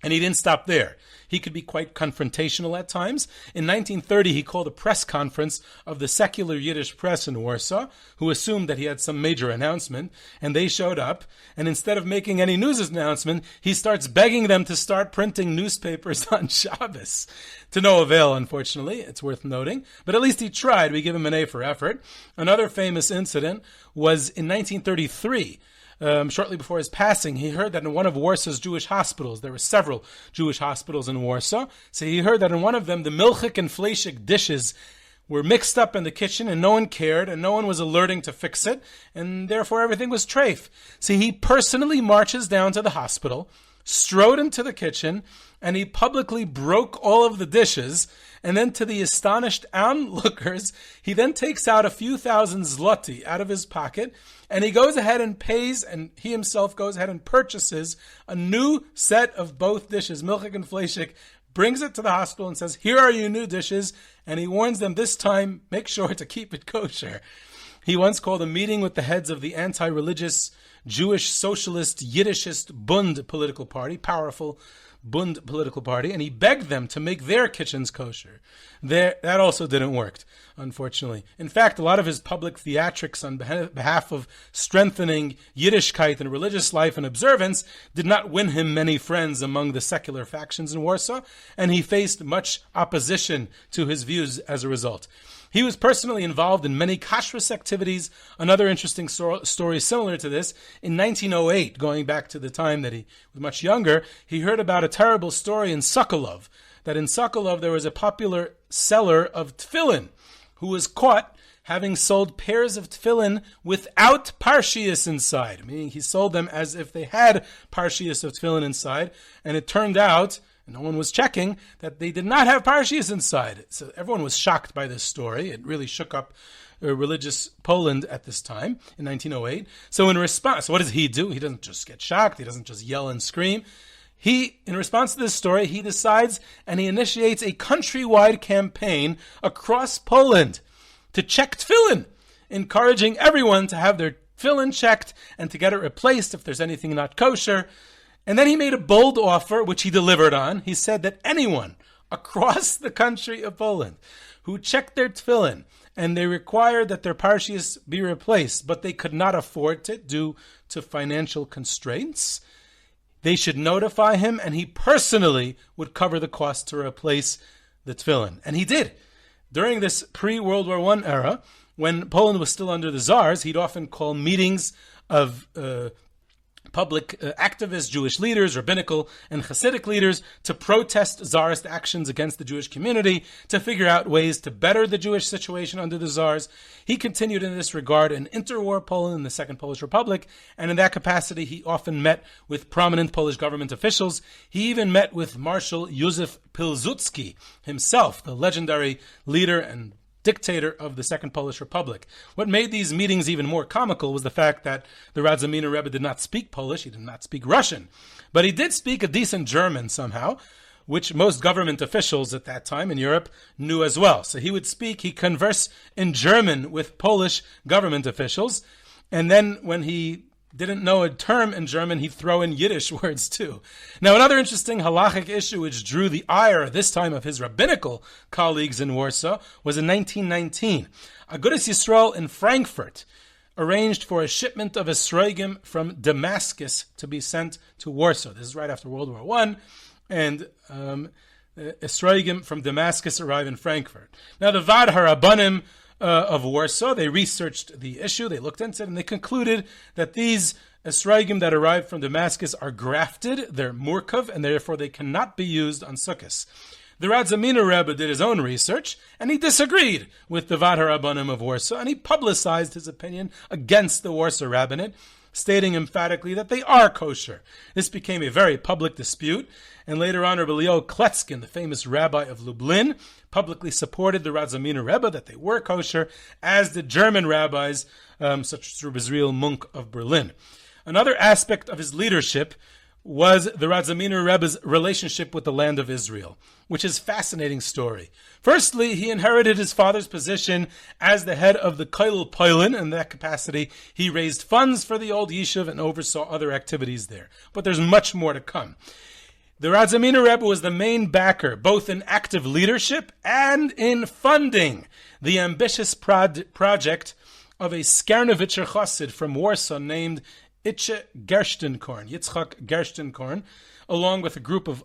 And he didn't stop there. He could be quite confrontational at times. In 1930, he called a press conference of the secular Yiddish press in Warsaw, who assumed that he had some major announcement, and they showed up. And instead of making any news announcement, he starts begging them to start printing newspapers on Shabbos. To no avail, unfortunately. It's worth noting. But at least he tried. We give him an A for effort. Another famous incident was in 1933. Shortly before his passing, he heard that in one of Warsaw's Jewish hospitals, there were several Jewish hospitals in Warsaw, so he heard that in one of them, the milchik and fleishik dishes were mixed up in the kitchen, and no one cared, and no one was alerting to fix it, and therefore everything was treif. So he personally marches down to the hospital, strode into the kitchen, and he publicly broke all of the dishes. And then to the astonished onlookers, he then takes out a few thousand zloty out of his pocket, and he goes ahead and pays, and he himself goes ahead and purchases a new set of both dishes, milchik and fleishik, brings it to the hospital and says, here are your new dishes, and he warns them this time, make sure to keep it kosher. He once called a meeting with the heads of the anti-religious Jewish socialist Yiddishist Bund political party, powerful Bund political party, and he begged them to make their kitchens kosher. That also didn't work, unfortunately. In fact, a lot of his public theatrics on behalf of strengthening Yiddishkeit and religious life and observance did not win him many friends among the secular factions in Warsaw, and he faced much opposition to his views as a result. He was personally involved in many kashrus activities. Another interesting story similar to this, in 1908, going back to the time that he was much younger, he heard about a terrible story in Sokolov, that in Sokolov there was a popular seller of tefillin who was caught having sold pairs of tefillin without parshias inside, meaning he sold them as if they had parshias of tefillin inside, and it turned out, and no one was checking, that they did not have parshias inside. So everyone was shocked by this story. It really shook up religious Poland at this time, in 1908. So in response, what does he do? He doesn't just get shocked. He doesn't just yell and scream. In response to this story, he decides and he initiates a countrywide campaign across Poland to check tefillin, encouraging everyone to have their tefillin checked and to get it replaced if there's anything not kosher. And then he made a bold offer, which he delivered on. He said that anyone across the country of Poland who checked their tefillin and they required that their parshias be replaced, but they could not afford it due to financial constraints, they should notify him, and he personally would cover the cost to replace the tefillin. And he did. During this pre-World War I era, when Poland was still under the Tsars, he'd often call meetings of public activists, Jewish leaders, rabbinical and Chassidic leaders to protest Tsarist actions against the Jewish community, to figure out ways to better the Jewish situation under the Tsars. He continued in this regard in interwar Poland in the Second Polish Republic, and in that capacity he often met with prominent Polish government officials. He even met with Marshal Józef Pilsudski himself, the legendary leader and dictator of the Second Polish Republic. What made these meetings even more comical was the fact that the Radzymin Rebbe did not speak Polish, he did not speak Russian, but he did speak a decent German somehow, which most government officials at that time in Europe knew as well. So he'd converse in German with Polish government officials, and then when he didn't know a term in German, he'd throw in Yiddish words too. Now, another interesting halachic issue which drew the ire, this time of his rabbinical colleagues in Warsaw, was in 1919. Agudas Yisrael in Frankfurt arranged for a shipment of esrogim from Damascus to be sent to Warsaw. This is right after World War I, and esrogim from Damascus arrive in Frankfurt. Now, the Vad HaRabbanim of Warsaw, they researched the issue, they looked into it, and they concluded that these esrogim that arrived from Damascus are grafted, they're murkav, and therefore they cannot be used on Sukkos. The Radzymin Rebbe did his own research, and he disagreed with the Vad HaRabbanim of Warsaw, and he publicized his opinion against the Warsaw Rabbinate, stating emphatically that they are kosher. This became a very public dispute, and later on Rabbi Leo Kletzkin, the famous rabbi of Lublin, publicly supported the Radzymin Rebbe that they were kosher, as did German rabbis such as Rabbi Israel Munk of Berlin. Another aspect of his leadership was the Radzymin Rebbe's relationship with the land of Israel, which is a fascinating story. Firstly, he inherited his father's position as the head of the Kollel Poland. In that capacity, he raised funds for the old yeshiv and oversaw other activities there. But there's much more to come. The Radzymin Rebbe was the main backer, both in active leadership and in funding the ambitious project of a Skierniewiczer Chassid from Warsaw named Yitzchak Gerstenkorn, along with a group of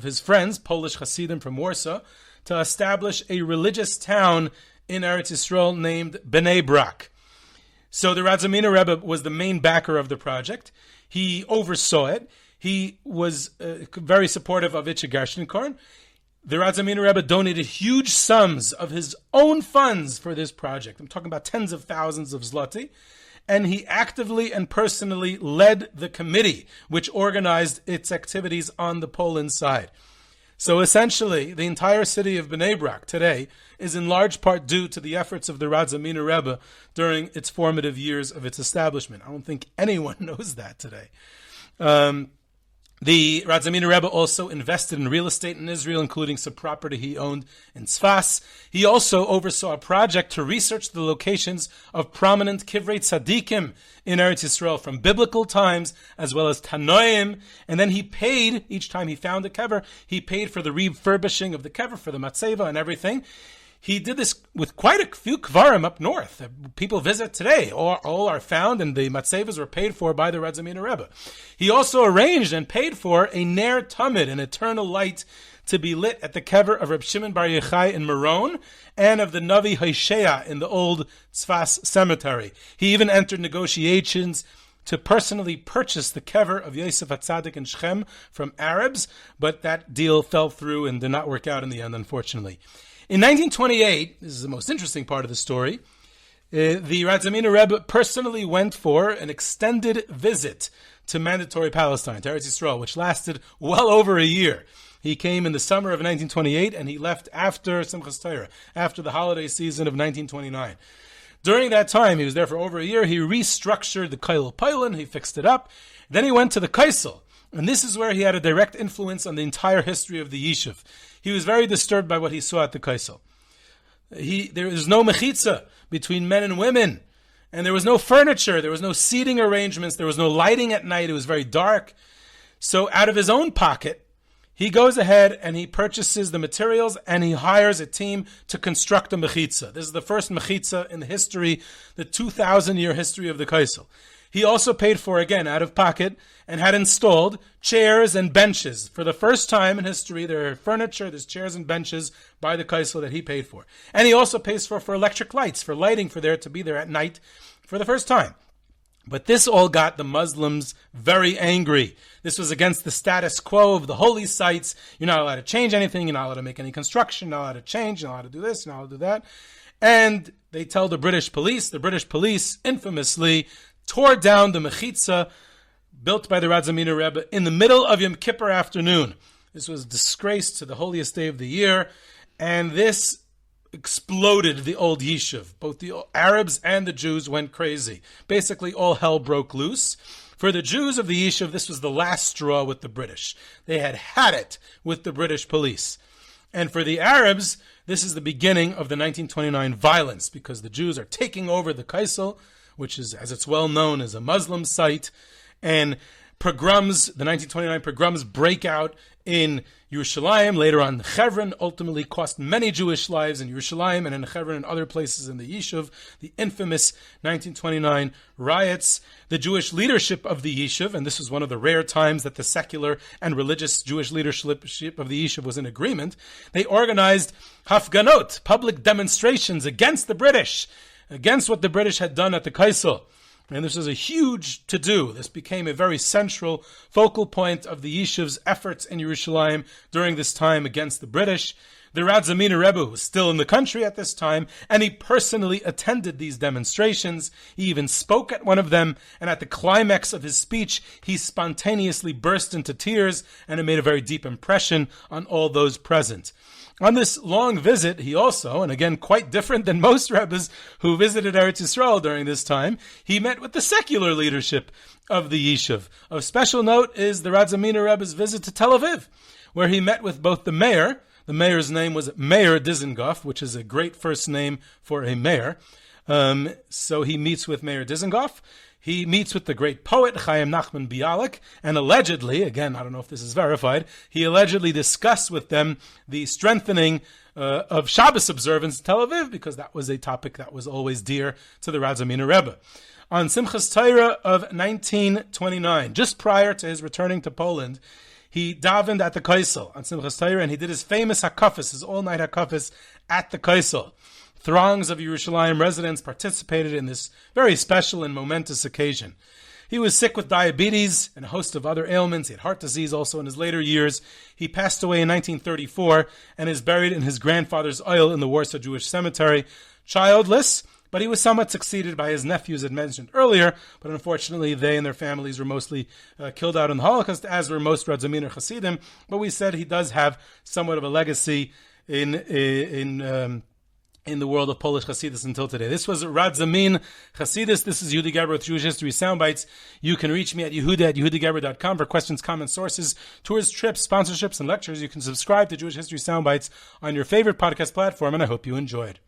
his friends, Polish Hasidim from Warsaw, to establish a religious town in Eretz Yisrael named Bnei Brak. So the Radzymin Rebbe was the main backer of the project. He oversaw it. He was very supportive of Yitzchak Gerstenkorn. The Radzymin Rebbe donated huge sums of his own funds for this project. I'm talking about tens of thousands of zloty. and he actively and personally led the committee which organized its activities on the Poland side. So essentially, the entire city of Bnei Brak today is in large part due to the efforts of the Radzymin Rebbe during its formative years of its establishment. I don't think anyone knows that today. The Radzymin Rebbe also invested in real estate in Israel, including some property he owned in Tzfas. He also oversaw a project to research the locations of prominent Kivrei Tzadikim in Eretz Yisrael from biblical times, as well as Tanoim. And then he paid, each time he found a kever, he paid for the refurbishing of the kever, for the matzeva and everything. He did this with quite a few kvarim up north. People visit today. All are found, and the matzevas were paid for by the Radzymin Rebbe. He also arranged and paid for a ner tamid, an eternal light, to be lit at the kever of Reb Shimon Bar Yochai in Meron and of the Navi Hoshea in the old Tzfas cemetery. He even entered negotiations to personally purchase the kever of Yosef HaTzadik in Shechem from Arabs, but that deal fell through and did not work out in the end, unfortunately. In 1928, this is the most interesting part of the story, the Radzymin Rebbe personally went for an extended visit to Mandatory Palestine, to Eretz Yisrael, which lasted well over a year. He came in the summer of 1928, and he left after Simchas Torah, after the holiday season of 1929. During that time, he was there for over a year, he restructured the Koil Poland, he fixed it up. Then he went to the Kaisel, and this is where he had a direct influence on the entire history of the Yishuv. He was very disturbed by what he saw at the Kaisel. There was no mechitza between men and women, and there was no furniture, there was no seating arrangements, there was no lighting at night, it was very dark. So out of his own pocket, he goes ahead and he purchases the materials and he hires a team to construct a mechitza. This is the first mechitza in the history, the 2,000-year history of the Kaisel. He also paid for, again, out of pocket, and had installed chairs and benches. For the first time in history, there are furniture, there's chairs and benches by the Kaisel that he paid for. And he also pays for electric lights, for lighting, for there to be there at night for the first time. But this all got the Muslims very angry. This was against the status quo of the holy sites. You're not allowed to change anything, you're not allowed to make any construction, you're not allowed to change, you're not allowed to do this, you're not allowed to do that. And they tell the British police infamously tore down the mechitza built by the Radzymin Rebbe in the middle of Yom Kippur afternoon. This was a disgrace to the holiest day of the year, and this exploded the old yishuv. Both the Arabs and the Jews went crazy. Basically, all hell broke loose. For the Jews of the yishuv, this was the last straw with the British. They had it with the British police. And for the Arabs, this is the beginning of the 1929 violence, because the Jews are taking over the Kaisel, which is, as it's well known, is a Muslim site, and pogroms, the 1929 pogroms break out in Yerushalayim, later on Hebron, ultimately cost many Jewish lives in Yerushalayim and in Hebron and other places in the Yishuv, the infamous 1929 riots. The Jewish leadership of the Yishuv, and this was one of the rare times that the secular and religious Jewish leadership of the Yishuv was in agreement, they organized hafganot, public demonstrations against the British, against what the British had done at the Kaisel. And this was a huge to-do. This became a very central focal point of the Yishuv's efforts in Yerushalayim during this time against the British. The Radzymin Rebbe was still in the country at this time, and he personally attended these demonstrations. He even spoke at one of them, and at the climax of his speech, he spontaneously burst into tears, and it made a very deep impression on all those present. On this long visit, he also, and again quite different than most Rebbes who visited Eretz Yisrael during this time, he met with the secular leadership of the Yishuv. Of special note is the Radzymin Rebbe's visit to Tel Aviv, where he met with both the mayor. The mayor's name was Mayor Dizengoff, which is a great first name for a mayor. So he meets with Mayor Dizengoff. He meets with the great poet Chaim Nachman Bialik, and allegedly, again, I don't know if this is verified, he allegedly discussed with them the strengthening of Shabbos observance in Tel Aviv, because that was a topic that was always dear to the Radzymin Rebbe. On Simchas Torah of 1929, just prior to his returning to Poland, he davened at the Kaisel on Simchas Torah, and he did his famous hakafis, his all-night hakafis at the Kaisel. Throngs of Yerushalayim residents participated in this very special and momentous occasion. He was sick with diabetes and a host of other ailments. He had heart disease also in his later years. He passed away in 1934 and is buried in his grandfather's oil in the Warsaw Jewish Cemetery. Childless, But he was somewhat succeeded by his nephews, as mentioned earlier, but unfortunately they and their families were mostly killed out in the Holocaust, as were most Radzymin Chassidim. But we said he does have somewhat of a legacy in the world of Polish Chassidus until today. This was Radzymin Chassidus. This is Yehuda Geber with Jewish History Soundbites. You can reach me at yehuda@yehudageber.com for questions, comments, sources, tours, trips, sponsorships, and lectures. You can subscribe to Jewish History Soundbites on your favorite podcast platform, and I hope you enjoyed.